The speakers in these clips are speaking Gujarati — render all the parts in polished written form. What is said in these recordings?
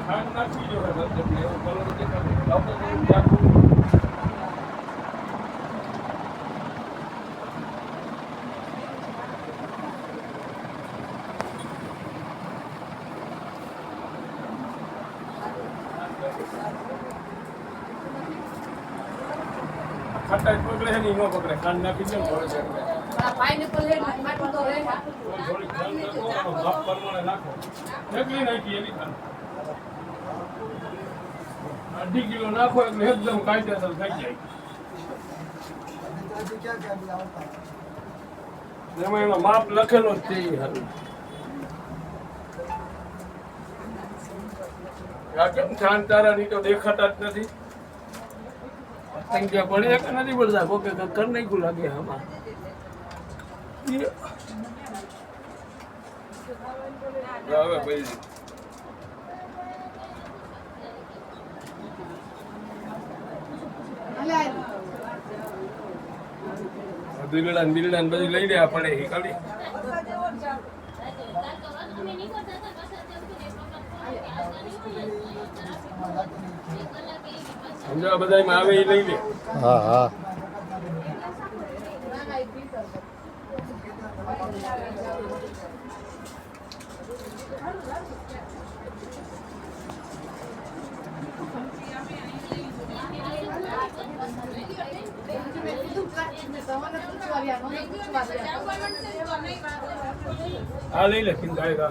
ખાંડ નાખી જો એટલે એવું કલર દેખાય. ખટાઈ પકડે છે ને નો પકડે ખાંડ નાખી દે થોડે છે પાઇનેપલ લે માટો તો રે થોડી ખાંડ નાખો માપ પ્રમાણે નાખો એટલી નાખી એની ખાંડ 2.5 કિલો નાખો એટલે એકદમ કાયદેસર થઈ જાય. એમાં એનો માપ લખેલો જ છે એ હારું. આ કેમ છાન તારા ની તો દેખાતા જ નથી. સંખ્યા પડી કે નથી પડતા કોકે કર નાખ્યું લાગે આમાં. હવે ભાઈ બિલડા બધી લઈ રહ્યા પડે એ ખાલી સમજાવવા બધામાં આવે એ લઈ લે. હા હા આ લઈ લે કિંદાય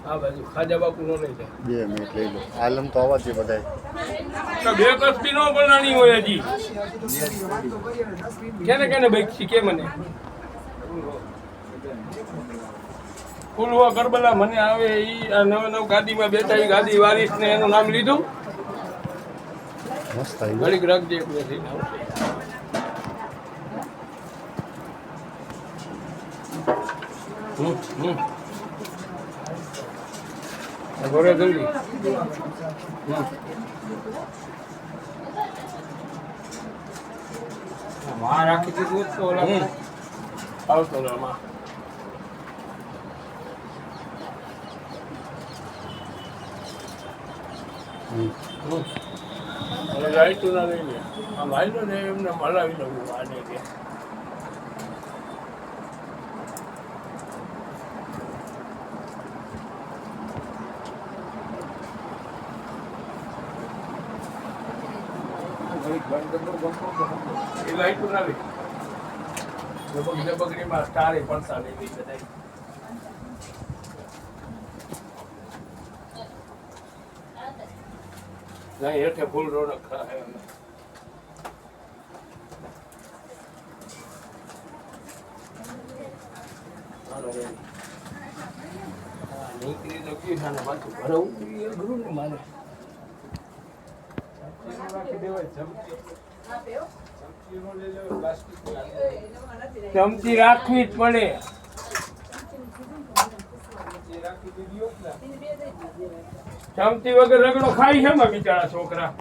આ બાજુ ખાજા બાપુ નો લઈ જાય 2 મિનિટ લઈ લો. આલમ તો આવા છે બધા. બે કસ્તી નો બનાની હોય હજી. કેને બાઈક શીખે મને ફૂલવા કરબલા મને આવે ઈ આ નવ ગાડીમાં બેઠા ઈ ગાડી વારીસ ને એનું નામ લીધું મસ્ત આવી ઘડીક રાખજે એક બેસી ઘરે જલ્દી માં રાખી દીધું તો ઓલા આવતો માં લાઈટું ના લઈ લે આમ હાલ્યો ને એમને મલાવી લઉં આને કે એ લાઈટું ના લઈ બગડીમાં સ્ટારે પડતા લઈ ગઈ બધા नहीं हेठे फूल रो रखा है નીકળી તો કી ખાને પાછું ભરવું એ ગુરુ ને મારે ચમચી રાખવી જ પડે. ચમચી વગર રગડો ખાઈ છે બિચારા છોકરા.